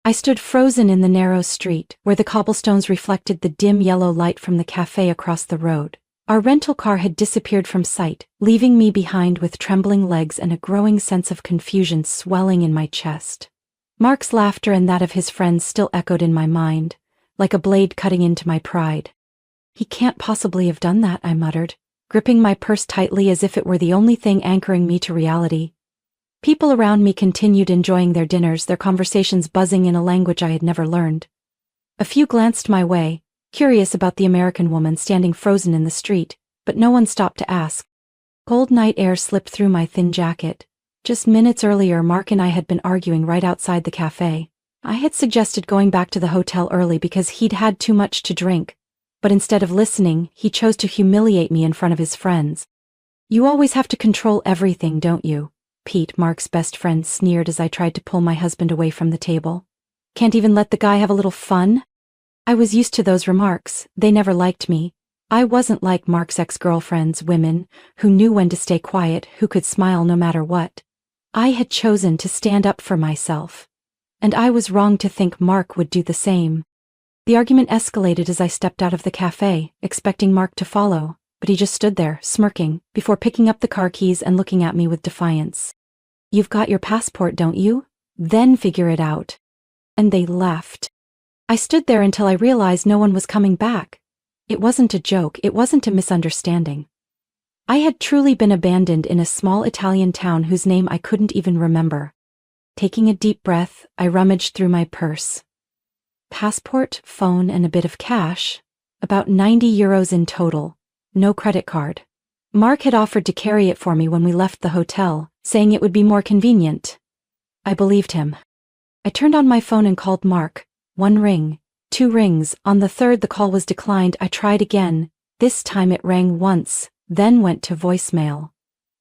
I stood frozen in the narrow street, where the cobblestones reflected the dim yellow light from the cafe across the road. Our rental car had disappeared from sight, leaving me behind with trembling legs and a growing sense of confusion swelling in my chest. Mark's laughter and that of his friends still echoed in my mind, like a blade cutting into my pride. "He can't possibly have done that," I muttered, gripping my purse tightly as if it were the only thing anchoring me to reality. People around me continued enjoying their dinners, their conversations buzzing in a language I had never learned. A few glanced my way, curious about the American woman standing frozen in the street, but no one stopped to ask. Cold night air slipped through my thin jacket. Just minutes earlier, Mark and I had been arguing right outside the cafe. I had suggested going back to the hotel early because he'd had too much to drink, but instead of listening, he chose to humiliate me in front of his friends. "You always have to control everything, don't you?" Pete, Mark's best friend, sneered as I tried to pull my husband away from the table. "Can't even let the guy have a little fun?" I was used to those remarks. They never liked me. I wasn't like Mark's ex-girlfriends, women who knew when to stay quiet, who could smile no matter what. I had chosen to stand up for myself, and I was wrong to think Mark would do the same. The argument escalated as I stepped out of the cafe, expecting Mark to follow, but he just stood there, smirking, before picking up the car keys and looking at me with defiance. "You've got your passport, don't you? Then figure it out." And they left. I stood there until I realized no one was coming back. It wasn't a joke, it wasn't a misunderstanding. I had truly been abandoned in a small Italian town whose name I couldn't even remember. Taking a deep breath, I rummaged through my purse. Passport, phone, and a bit of cash. About €90 in total. No credit card. Mark had offered to carry it for me when we left the hotel, saying it would be more convenient. I believed him. I turned on my phone and called Mark. 1 ring, 2 rings. On the third, the call was declined. I tried again. This time it rang once, then went to voicemail.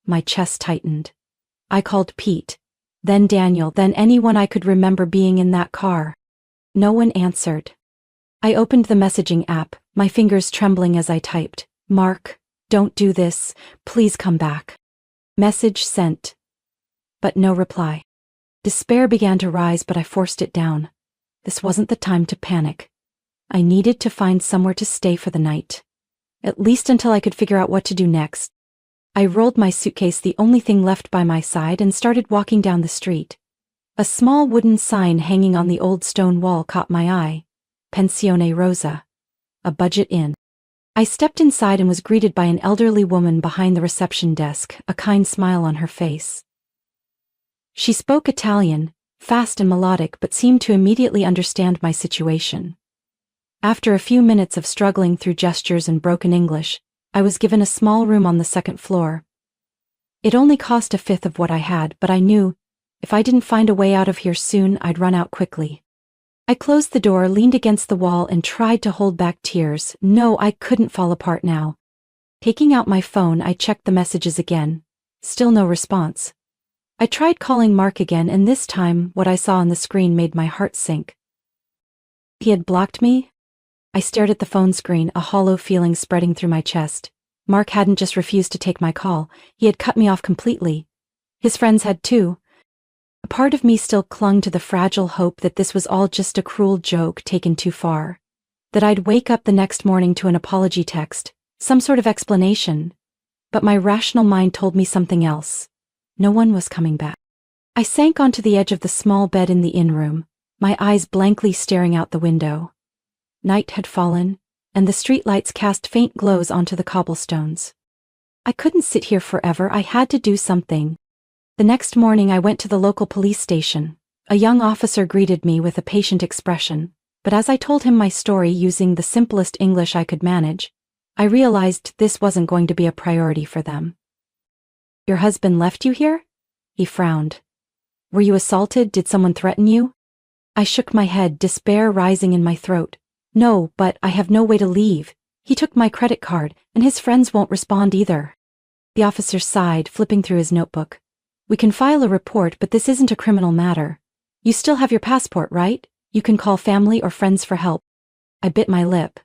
My chest tightened. I called Pete, then Daniel, then anyone I could remember being in that car. No one answered. I opened the messaging app, my fingers trembling as I typed. "Mark, don't do this. Please come back." Message sent. But no reply. Despair began to rise, but I forced it down. This wasn't the time to panic. I needed to find somewhere to stay for the night. At least until I could figure out what to do next. I rolled my suitcase, the only thing left by my side, and started walking down the street. A small wooden sign hanging on the old stone wall caught my eye. Pensione Rosa. A budget inn. I stepped inside and was greeted by an elderly woman behind the reception desk, a kind smile on her face. She spoke Italian, fast and melodic, but seemed to immediately understand my situation. After a few minutes of struggling through gestures and broken English, I was given a small room on the second floor. It only cost a fifth of what I had, but I knew, if I didn't find a way out of here soon, I'd run out quickly. I closed the door, leaned against the wall, and tried to hold back tears. No, I couldn't fall apart now. Taking out my phone, I checked the messages again. Still no response. I tried calling Mark again, and this time, what I saw on the screen made my heart sink. He had blocked me? I stared at the phone screen, a hollow feeling spreading through my chest. Mark hadn't just refused to take my call, he had cut me off completely. His friends had too. A part of me still clung to the fragile hope that this was all just a cruel joke taken too far. That I'd wake up the next morning to an apology text, some sort of explanation. But my rational mind told me something else. No one was coming back. I sank onto the edge of the small bed in the inn room, my eyes blankly staring out the window. Night had fallen, and the streetlights cast faint glows onto the cobblestones. I couldn't sit here forever, I had to do something. The next morning I went to the local police station. A young officer greeted me with a patient expression, but as I told him my story using the simplest English I could manage, I realized this wasn't going to be a priority for them. "Your husband left you here?" He frowned. "Were you assaulted? Did someone threaten you?" I shook my head, despair rising in my throat. "No, but I have no way to leave. He took my credit card, and his friends won't respond either." The officer sighed, flipping through his notebook. "We can file a report, but this isn't a criminal matter. You still have your passport, right? You can call family or friends for help." I bit my lip.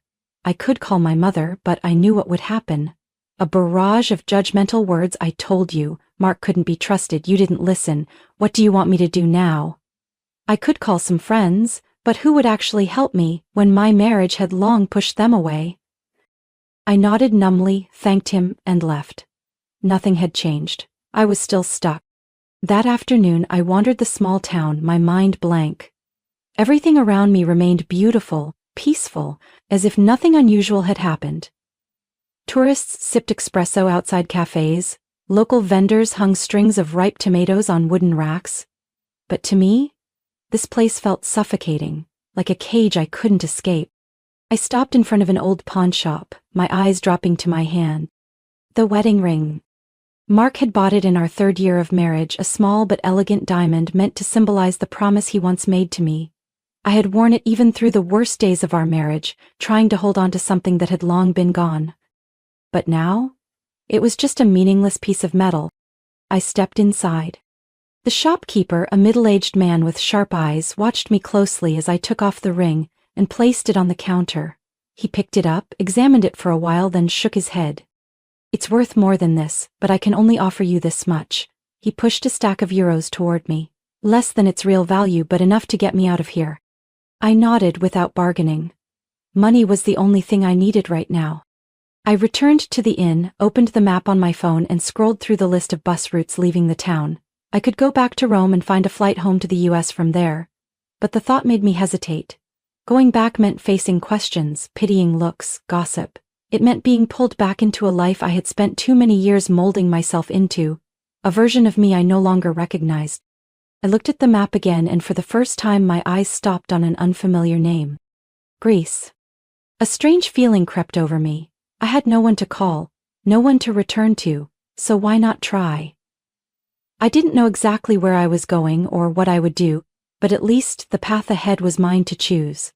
I could call my mother, but I knew what would happen. A barrage of judgmental words. "I told you, Mark couldn't be trusted, you didn't listen. What do you want me to do now?" I could call some friends, but who would actually help me when my marriage had long pushed them away? I nodded numbly, thanked him, and left. Nothing had changed. I was still stuck. That afternoon I wandered the small town, my mind blank. Everything around me remained beautiful, peaceful, as if nothing unusual had happened. Tourists sipped espresso outside cafes, local vendors hung strings of ripe tomatoes on wooden racks. But to me, this place felt suffocating, like a cage I couldn't escape. I stopped in front of an old pawn shop, my eyes dropping to my hand. The wedding ring. Mark had bought it in our 3rd year of marriage, a small but elegant diamond meant to symbolize the promise he once made to me. I had worn it even through the worst days of our marriage, trying to hold on to something that had long been gone. But now, it was just a meaningless piece of metal. I stepped inside. The shopkeeper, a middle-aged man with sharp eyes, watched me closely as I took off the ring and placed it on the counter. He picked it up, examined it for a while, then shook his head. "It's worth more than this, but I can only offer you this much." He pushed a stack of euros toward me. Less than its real value, but enough to get me out of here. I nodded without bargaining. Money was the only thing I needed right now. I returned to the inn, opened the map on my phone, and scrolled through the list of bus routes leaving the town. I could go back to Rome and find a flight home to the US from there. But the thought made me hesitate. Going back meant facing questions, pitying looks, gossip. It meant being pulled back into a life I had spent too many years molding myself into, a version of me I no longer recognized. I looked at the map again, and for the first time my eyes stopped on an unfamiliar name. Greece. A strange feeling crept over me. I had no one to call, no one to return to, so why not try? I didn't know exactly where I was going or what I would do, but at least the path ahead was mine to choose.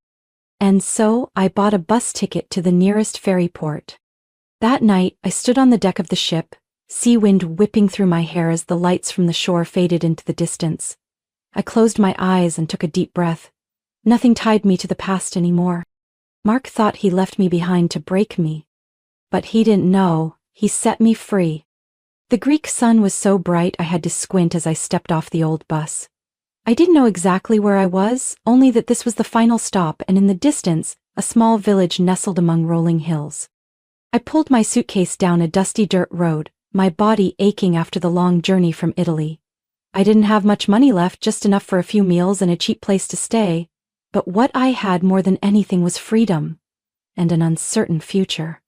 And so I bought a bus ticket to the nearest ferry port. That night I stood on the deck of the ship, sea wind whipping through my hair as the lights from the shore faded into the distance. I closed my eyes and took a deep breath. Nothing tied me to the past anymore. Mark thought he left me behind to break me. But he didn't know, he set me free. The Greek sun was so bright I had to squint as I stepped off the old bus. I didn't know exactly where I was, only that this was the final stop, and in the distance, a small village nestled among rolling hills. I pulled my suitcase down a dusty dirt road, my body aching after the long journey from Italy. I didn't have much money left, just enough for a few meals and a cheap place to stay, but what I had more than anything was freedom, and an uncertain future.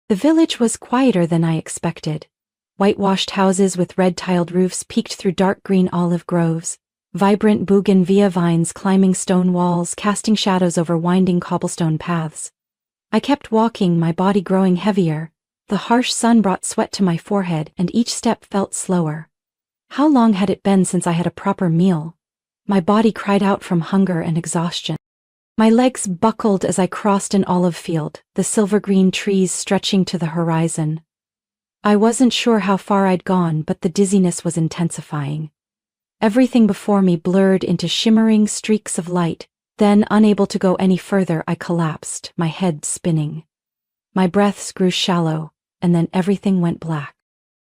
The village was quieter than I expected. Whitewashed houses with red-tiled roofs peeked through dark green olive groves, vibrant bougainvillea vines climbing stone walls, casting shadows over winding cobblestone paths. I kept walking, my body growing heavier. The harsh sun brought sweat to my forehead, and each step felt slower. How long had it been since I had a proper meal? My body cried out from hunger and exhaustion. My legs buckled as I crossed an olive field, the silver-green trees stretching to the horizon. I wasn't sure how far I'd gone, but the dizziness was intensifying. Everything before me blurred into shimmering streaks of light. Then, unable to go any further, I collapsed, my head spinning. My breaths grew shallow, and then everything went black.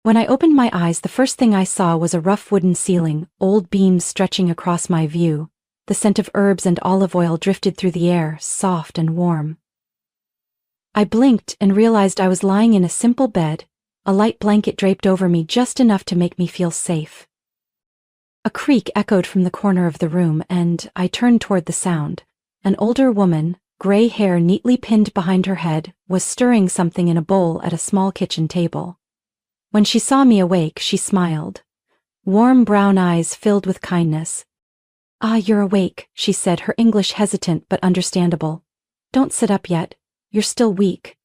When I opened my eyes, the first thing I saw was a rough wooden ceiling, old beams stretching across my view. The scent of herbs and olive oil drifted through the air, soft and warm. I blinked and realized I was lying in a simple bed, a light blanket draped over me just enough to make me feel safe. A creak echoed from the corner of the room, and I turned toward the sound. An older woman, gray hair neatly pinned behind her head, was stirring something in a bowl at a small kitchen table. When she saw me awake, she smiled. Warm brown eyes filled with kindness. "Ah, you're awake," she said, her English hesitant but understandable. "Don't sit up yet. You're still weak."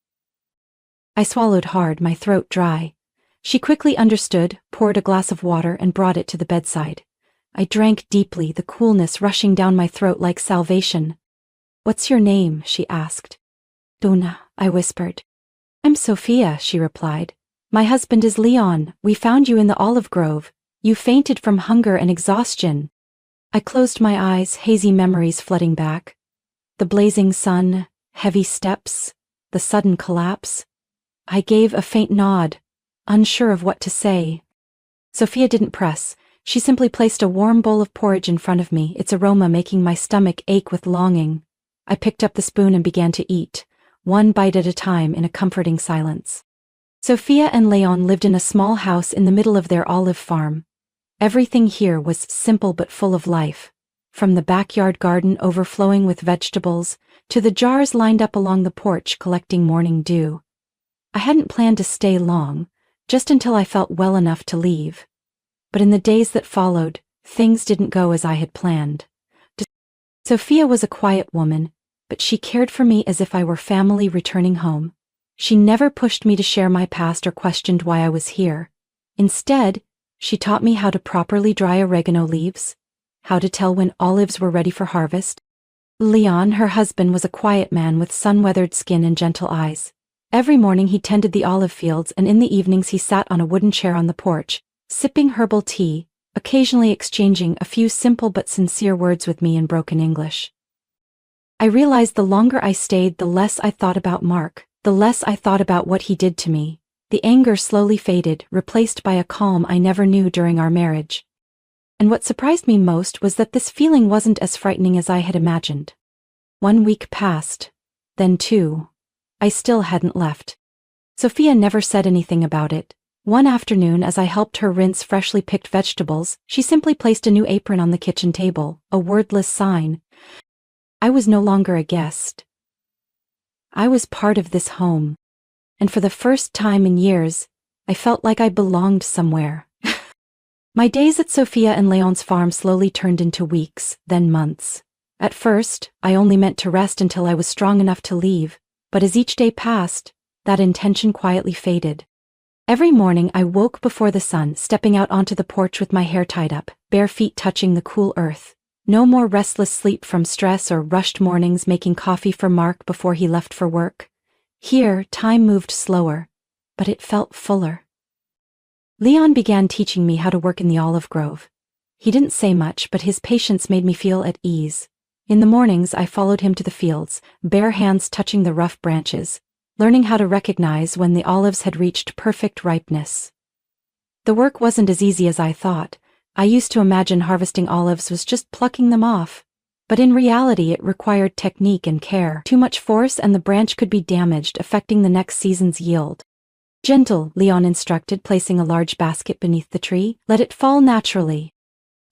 I swallowed hard, my throat dry. She quickly understood, poured a glass of water, and brought it to the bedside. I drank deeply, the coolness rushing down my throat like salvation. "What's your name?" she asked. "Duna," I whispered. "I'm Sophia," she replied. "My husband is Leon. We found you in the olive grove. You fainted from hunger and exhaustion." I closed my eyes, hazy memories flooding back. The blazing sun, heavy steps, the sudden collapse. I gave a faint nod, unsure of what to say. Sophia didn't press. She simply placed a warm bowl of porridge in front of me, its aroma making my stomach ache with longing. I picked up the spoon and began to eat, one bite at a time in a comforting silence. Sophia and Leon lived in a small house in the middle of their olive farm. Everything here was simple but full of life, from the backyard garden overflowing with vegetables to the jars lined up along the porch collecting morning dew. I hadn't planned to stay long, just until I felt well enough to leave. But in the days that followed, things didn't go as I had planned. Sophia was a quiet woman, but she cared for me as if I were family returning home. She never pushed me to share my past or questioned why I was here. Instead, she taught me how to properly dry oregano leaves, how to tell when olives were ready for harvest. Leon, her husband, was a quiet man with sun-weathered skin and gentle eyes. Every morning he tended the olive fields, and in the evenings he sat on a wooden chair on the porch, sipping herbal tea, occasionally exchanging a few simple but sincere words with me in broken English. I realized the longer I stayed, the less I thought about Mark, the less I thought about what he did to me. The anger slowly faded, replaced by a calm I never knew during our marriage. And what surprised me most was that this feeling wasn't as frightening as I had imagined. 1 week passed, then 2. I still hadn't left. Sophia never said anything about it. One afternoon, as I helped her rinse freshly picked vegetables, she simply placed a new apron on the kitchen table, a wordless sign. I was no longer a guest. I was part of this home. And for the first time in years, I felt like I belonged somewhere. My days at Sophia and Leon's farm slowly turned into weeks, then months. At first, I only meant to rest until I was strong enough to leave, but as each day passed, that intention quietly faded. Every morning I woke before the sun, stepping out onto the porch with my hair tied up, bare feet touching the cool earth. No more restless sleep from stress or rushed mornings making coffee for Mark before he left for work. Here, time moved slower, but it felt fuller. Leon began teaching me how to work in the olive grove. He didn't say much, but his patience made me feel at ease. In the mornings, I followed him to the fields, bare hands touching the rough branches, learning how to recognize when the olives had reached perfect ripeness. The work wasn't as easy as I thought. I used to imagine harvesting olives was just plucking them off. But in reality it required technique and care. Too much force and the branch could be damaged, affecting the next season's yield. Gentle, Leon instructed, placing a large basket beneath the tree. Let it fall naturally.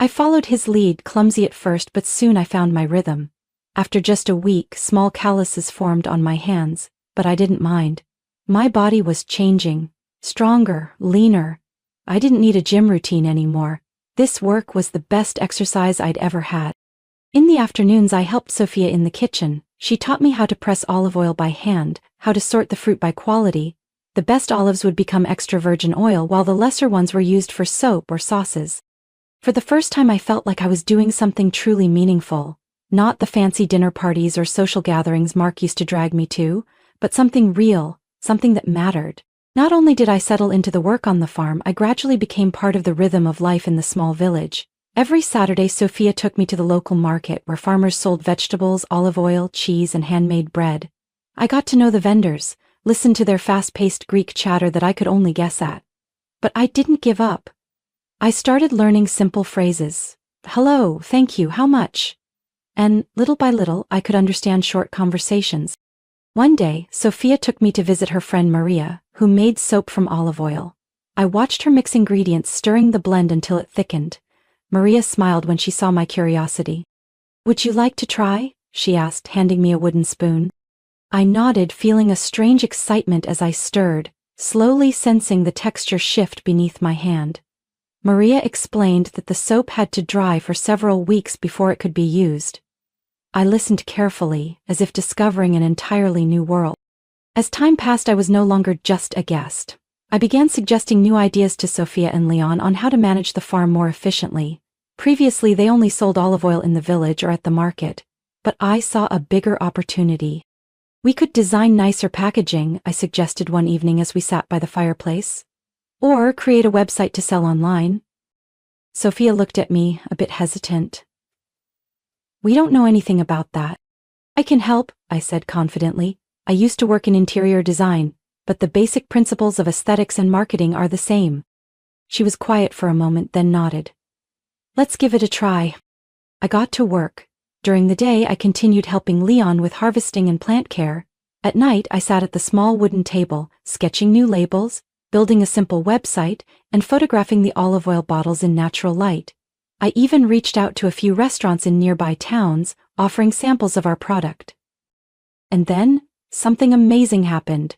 I followed his lead, clumsy at first, but soon I found my rhythm. After just a week, small calluses formed on my hands, but I didn't mind. My body was changing. Stronger, leaner. I didn't need a gym routine anymore. This work was the best exercise I'd ever had. In the afternoons I helped Sophia in the kitchen. She taught me how to press olive oil by hand, how to sort the fruit by quality. The best olives would become extra virgin oil while the lesser ones were used for soap or sauces. For the first time I felt like I was doing something truly meaningful. Not the fancy dinner parties or social gatherings Mark used to drag me to, but something real, something that mattered. Not only did I settle into the work on the farm, I gradually became part of the rhythm of life in the small village. Every Saturday Sophia took me to the local market where farmers sold vegetables, olive oil, cheese, and handmade bread. I got to know the vendors, listened to their fast-paced Greek chatter that I could only guess at. But I didn't give up. I started learning simple phrases. Hello, thank you, how much? And little by little I could understand short conversations. One day, Sophia took me to visit her friend Maria, who made soap from olive oil. I watched her mix ingredients, stirring the blend until it thickened. Maria smiled when she saw my curiosity. Would you like to try? She asked, handing me a wooden spoon. I nodded, feeling a strange excitement as I stirred, slowly sensing the texture shift beneath my hand. Maria explained that the soap had to dry for several weeks before it could be used. I listened carefully, as if discovering an entirely new world. As time passed, I was no longer just a guest. I began suggesting new ideas to Sophia and Leon on how to manage the farm more efficiently. Previously, they only sold olive oil in the village or at the market, but I saw a bigger opportunity. We could design nicer packaging, I suggested one evening as we sat by the fireplace. Or create a website to sell online. Sophia looked at me, a bit hesitant. We don't know anything about that. I can help, I said confidently. I used to work in interior design, but the basic principles of aesthetics and marketing are the same. She was quiet for a moment, then nodded. Let's give it a try. I got to work. During the day, I continued helping Leon with harvesting and plant care. At night, I sat at the small wooden table, sketching new labels, building a simple website, and photographing the olive oil bottles in natural light. I even reached out to a few restaurants in nearby towns, offering samples of our product. And then, something amazing happened.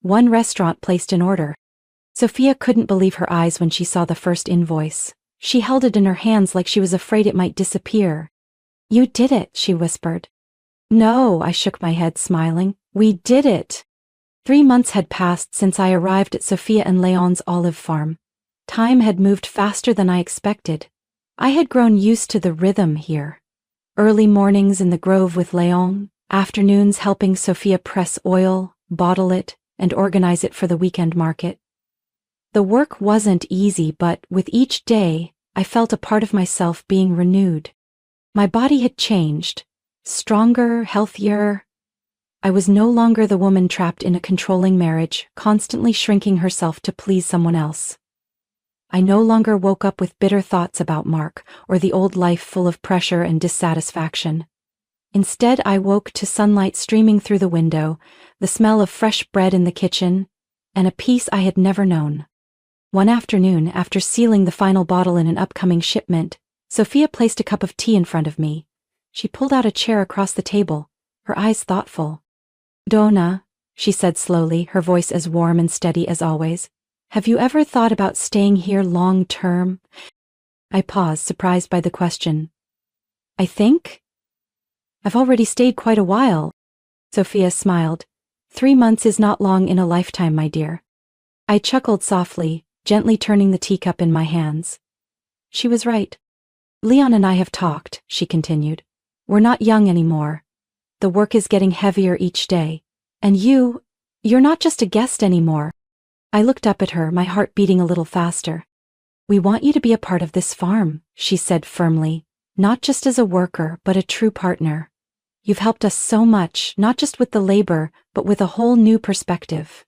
One restaurant placed an order. Sophia couldn't believe her eyes when she saw the first invoice. She held it in her hands like she was afraid it might disappear. "You did it," she whispered. "No," I shook my head, smiling. "We did it." 3 months had passed since I arrived at Sophia and Leon's olive farm. Time had moved faster than I expected. I had grown used to the rhythm here. Early mornings in the grove with Leon, afternoons helping Sophia press oil, bottle it, and organize it for the weekend market. The work wasn't easy, but with each day, I felt a part of myself being renewed. My body had changed. Stronger, healthier. I was no longer the woman trapped in a controlling marriage, constantly shrinking herself to please someone else. I no longer woke up with bitter thoughts about Mark or the old life full of pressure and dissatisfaction. Instead, I woke to sunlight streaming through the window, the smell of fresh bread in the kitchen, and a peace I had never known. One afternoon, after sealing the final bottle in an upcoming shipment, Sophia placed a cup of tea in front of me. She pulled out a chair across the table, her eyes thoughtful. "Donna," she said slowly, her voice as warm and steady as always, "have you ever thought about staying here long term?" I paused, surprised by the question. "I think? I've already stayed quite a while." Sophia smiled. 3 months is not long in a lifetime, my dear." I chuckled softly, gently turning the teacup in my hands. She was right. "Leon and I have talked," she continued. "We're not young anymore. The work is getting heavier each day. And you're not just a guest anymore." I looked up at her, my heart beating a little faster. "We want you to be a part of this farm," she said firmly, "not just as a worker, but a true partner. You've helped us so much, not just with the labor, but with a whole new perspective.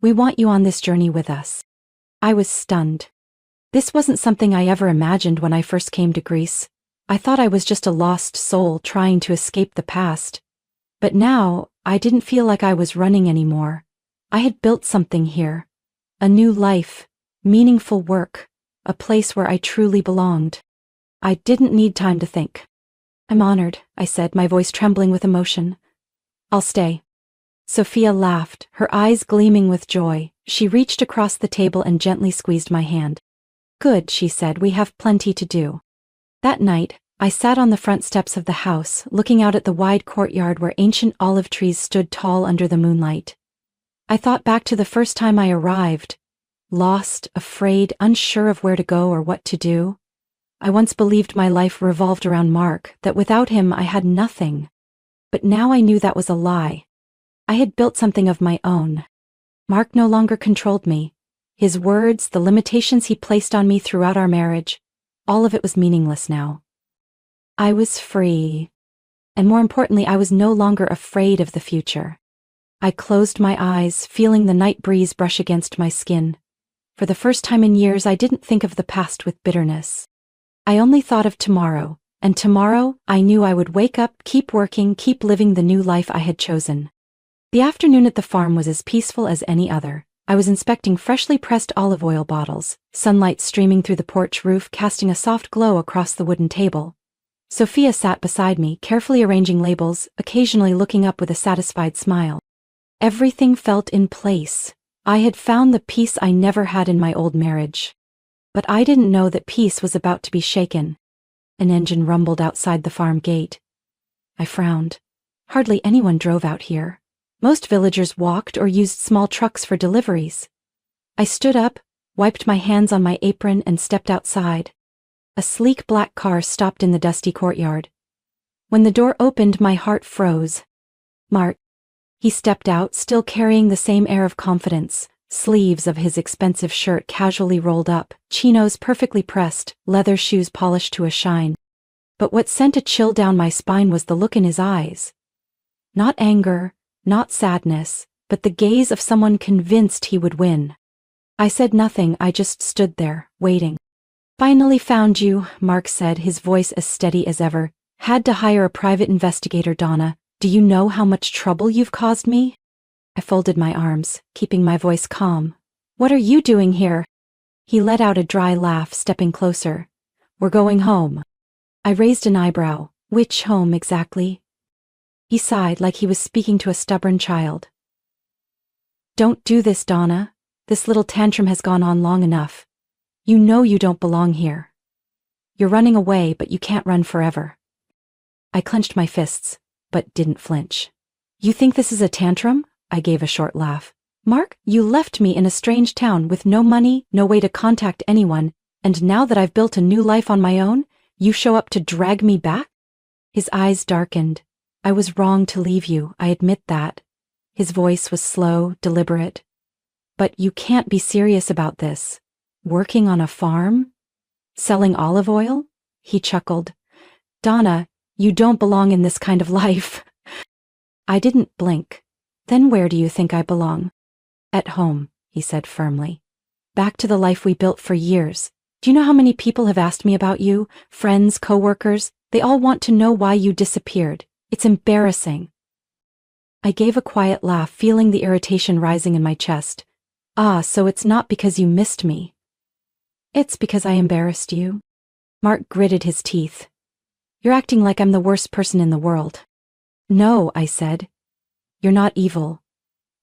We want you on this journey with us." I was stunned. This wasn't something I ever imagined when I first came to Greece. I thought I was just a lost soul trying to escape the past. But now, I didn't feel like I was running anymore. I had built something here. A new life, meaningful work, a place where I truly belonged. I didn't need time to think. "I'm honored," I said, my voice trembling with emotion. "I'll stay." Sophia laughed, her eyes gleaming with joy. She reached across the table and gently squeezed my hand. "Good," she said, "we have plenty to do." That night, I sat on the front steps of the house, looking out at the wide courtyard where ancient olive trees stood tall under the moonlight. I thought back to the first time I arrived. Lost, afraid, unsure of where to go or what to do. I once believed my life revolved around Mark, that without him I had nothing. But now I knew that was a lie. I had built something of my own. Mark no longer controlled me. His words, the limitations he placed on me throughout our marriage, all of it was meaningless now. I was free. And more importantly, I was no longer afraid of the future. I closed my eyes, feeling the night breeze brush against my skin. For the first time in years, I didn't think of the past with bitterness. I only thought of tomorrow, and tomorrow, I knew I would wake up, keep working, keep living the new life I had chosen. The afternoon at the farm was as peaceful as any other. I was inspecting freshly pressed olive oil bottles, sunlight streaming through the porch roof casting a soft glow across the wooden table. Sophia sat beside me, carefully arranging labels, occasionally looking up with a satisfied smile. Everything felt in place. I had found the peace I never had in my old marriage. But I didn't know that peace was about to be shaken. An engine rumbled outside the farm gate. I frowned. Hardly anyone drove out here. Most villagers walked or used small trucks for deliveries. I stood up, wiped my hands on my apron and stepped outside. A sleek black car stopped in the dusty courtyard. When the door opened, my heart froze. "Mark." He stepped out, still carrying the same air of confidence, sleeves of his expensive shirt casually rolled up, chinos perfectly pressed, leather shoes polished to a shine. But what sent a chill down my spine was the look in his eyes. Not anger, not sadness, but the gaze of someone convinced he would win. I said nothing, I just stood there, waiting. Finally found you, Mark said, his voice as steady as ever. Had to hire a private investigator, Donna. Do you know how much trouble you've caused me? I folded my arms, keeping my voice calm. What are you doing here? He let out a dry laugh, stepping closer. We're going home. I raised an eyebrow. Which home exactly? He sighed like he was speaking to a stubborn child. Don't do this, Donna. This little tantrum has gone on long enough. You know you don't belong here. You're running away, but you can't run forever. I clenched my fists, but didn't flinch. You think this is a tantrum? I gave a short laugh. Mark, you left me in a strange town with no money, no way to contact anyone, and now that I've built a new life on my own, you show up to drag me back? His eyes darkened. I was wrong to leave you, I admit that. His voice was slow, deliberate. But you can't be serious about this. Working on a farm? Selling olive oil? He chuckled. Donna, you don't belong in this kind of life. I didn't blink. Then where do you think I belong? At home, he said firmly. Back to the life we built for years. Do you know how many people have asked me about you? Friends, coworkers? They all want to know why you disappeared. It's embarrassing. I gave a quiet laugh, feeling the irritation rising in my chest. Ah, so it's not because you missed me. It's because I embarrassed you. Mark gritted his teeth. You're acting like I'm the worst person in the world. No, I said. You're not evil.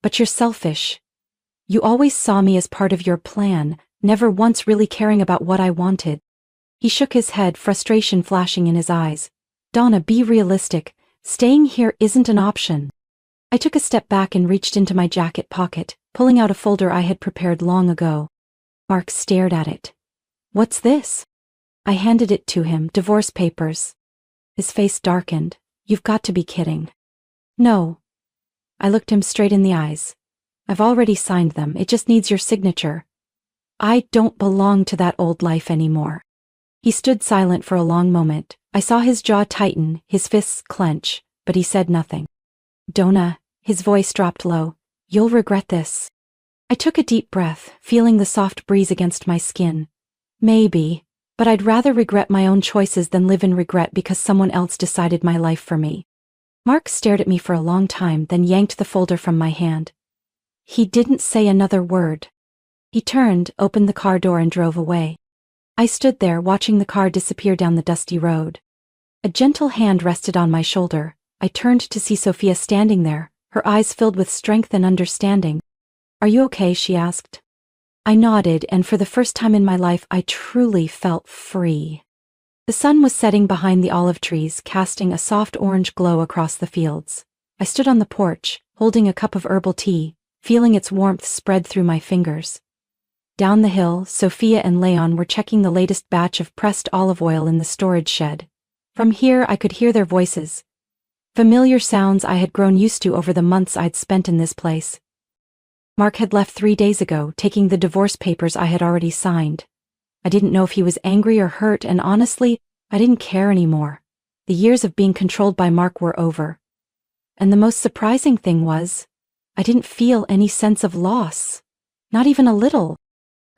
But you're selfish. You always saw me as part of your plan, never once really caring about what I wanted. He shook his head, frustration flashing in his eyes. Donna, be realistic. Staying here isn't an option. I took a step back and reached into my jacket pocket, pulling out a folder I had prepared long ago. Mark stared at it. What's this? I handed it to him, divorce papers. His face darkened. You've got to be kidding. No. I looked him straight in the eyes. I've already signed them, it just needs your signature. I don't belong to that old life anymore. He stood silent for a long moment. I saw his jaw tighten, his fists clench, but he said nothing. Donna, his voice dropped low, you'll regret this. I took a deep breath, feeling the soft breeze against my skin. Maybe, but I'd rather regret my own choices than live in regret because someone else decided my life for me. Mark stared at me for a long time, then yanked the folder from my hand. He didn't say another word. He turned, opened the car door and drove away. I stood there, watching the car disappear down the dusty road. A gentle hand rested on my shoulder. I turned to see Sophia standing there, her eyes filled with strength and understanding. Are you okay? She asked. I nodded, and for the first time in my life I truly felt free. The sun was setting behind the olive trees, casting a soft orange glow across the fields. I stood on the porch, holding a cup of herbal tea, feeling its warmth spread through my fingers. Down the hill, Sophia and Leon were checking the latest batch of pressed olive oil in the storage shed. From here I could hear their voices. Familiar sounds I had grown used to over the months I'd spent in this place. Mark had left 3 days ago, taking the divorce papers I had already signed. I didn't know if he was angry or hurt, and honestly, I didn't care anymore. The years of being controlled by Mark were over. And the most surprising thing was, I didn't feel any sense of loss. Not even a little.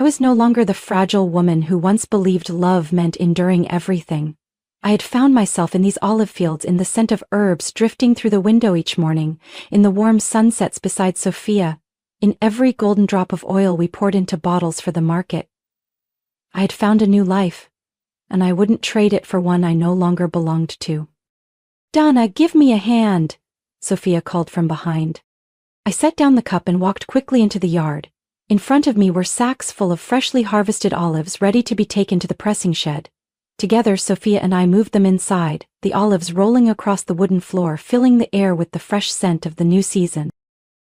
I was no longer the fragile woman who once believed love meant enduring everything. I had found myself in these olive fields, in the scent of herbs drifting through the window each morning, in the warm sunsets beside Sophia, in every golden drop of oil we poured into bottles for the market. I had found a new life, and I wouldn't trade it for one I no longer belonged to. Donna, give me a hand, Sophia called from behind. I set down the cup and walked quickly into the yard. In front of me were sacks full of freshly harvested olives ready to be taken to the pressing shed. Together, Sophia and I moved them inside, the olives rolling across the wooden floor, filling the air with the fresh scent of the new season.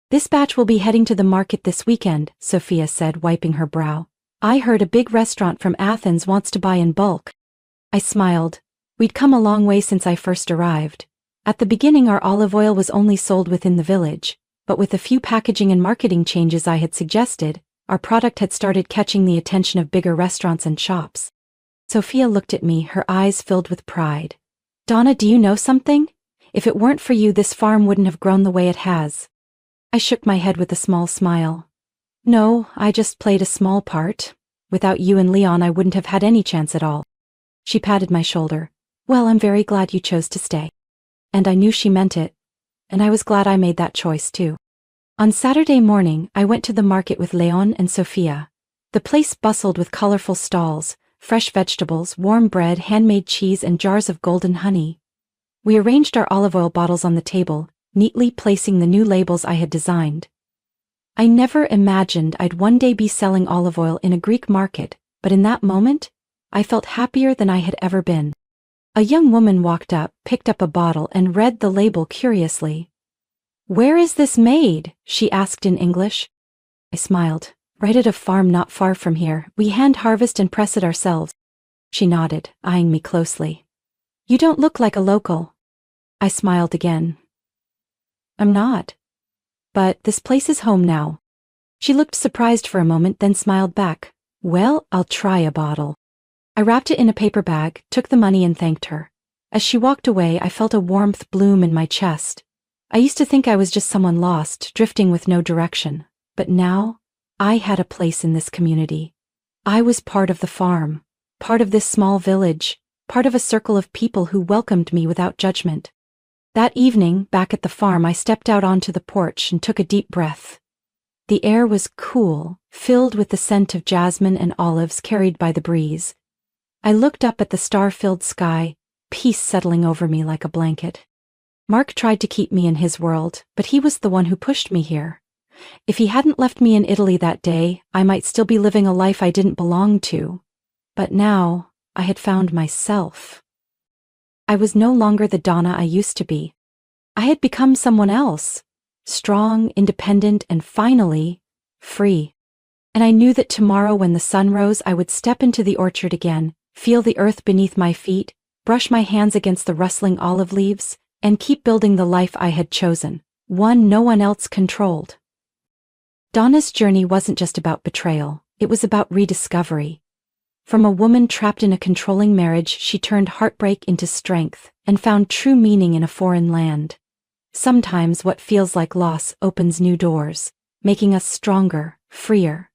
This batch will be heading to the market this weekend, Sophia said, wiping her brow. I heard a big restaurant from Athens wants to buy in bulk. I smiled. We'd come a long way since I first arrived. At the beginning, our olive oil was only sold within the village, but with a few packaging and marketing changes I had suggested, our product had started catching the attention of bigger restaurants and shops. Sophia looked at me, her eyes filled with pride. Donna, do you know something? If it weren't for you, this farm wouldn't have grown the way it has. I shook my head with a small smile. No, I just played a small part. Without you and Leon I wouldn't have had any chance at all. She patted my shoulder. Well, I'm very glad you chose to stay. And I knew she meant it. And I was glad I made that choice too. On Saturday morning, I went to the market with Leon and Sophia. The place bustled with colorful stalls, fresh vegetables, warm bread, handmade cheese, and jars of golden honey. We arranged our olive oil bottles on the table, neatly placing the new labels I had designed. I never imagined I'd one day be selling olive oil in a Greek market, but in that moment, I felt happier than I had ever been. A young woman walked up, picked up a bottle, and read the label curiously. "Where is this made?" she asked in English. I smiled. "Right at a farm not far from here. We hand harvest and press it ourselves." She nodded, eyeing me closely. "You don't look like a local." I smiled again. "I'm not. But this place is home now." She looked surprised for a moment, then smiled back. "Well, I'll try a bottle." I wrapped it in a paper bag, took the money and thanked her. As she walked away, I felt a warmth bloom in my chest. I used to think I was just someone lost, drifting with no direction. But now, I had a place in this community. I was part of the farm, part of this small village, part of a circle of people who welcomed me without judgment. That evening, back at the farm, I stepped out onto the porch and took a deep breath. The air was cool, filled with the scent of jasmine and olives carried by the breeze. I looked up at the star-filled sky, peace settling over me like a blanket. Mark tried to keep me in his world, but he was the one who pushed me here. If he hadn't left me in Italy that day, I might still be living a life I didn't belong to. But now, I had found myself. I was no longer the Donna I used to be. I had become someone else, strong, independent, and finally, free. And I knew that tomorrow when the sun rose, I would step into the orchard again, feel the earth beneath my feet, brush my hands against the rustling olive leaves, and keep building the life I had chosen, one no one else controlled. Donna's journey wasn't just about betrayal, it was about rediscovery. From a woman trapped in a controlling marriage, she turned heartbreak into strength and found true meaning in a foreign land. Sometimes what feels like loss opens new doors, making us stronger, freer.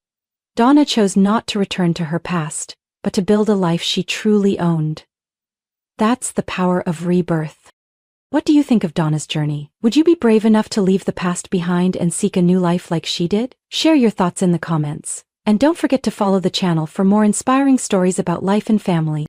Donna chose not to return to her past, but to build a life she truly owned. That's the power of rebirth. What do you think of Donna's journey? Would you be brave enough to leave the past behind and seek a new life like she did? Share your thoughts in the comments. And don't forget to follow the channel for more inspiring stories about life and family.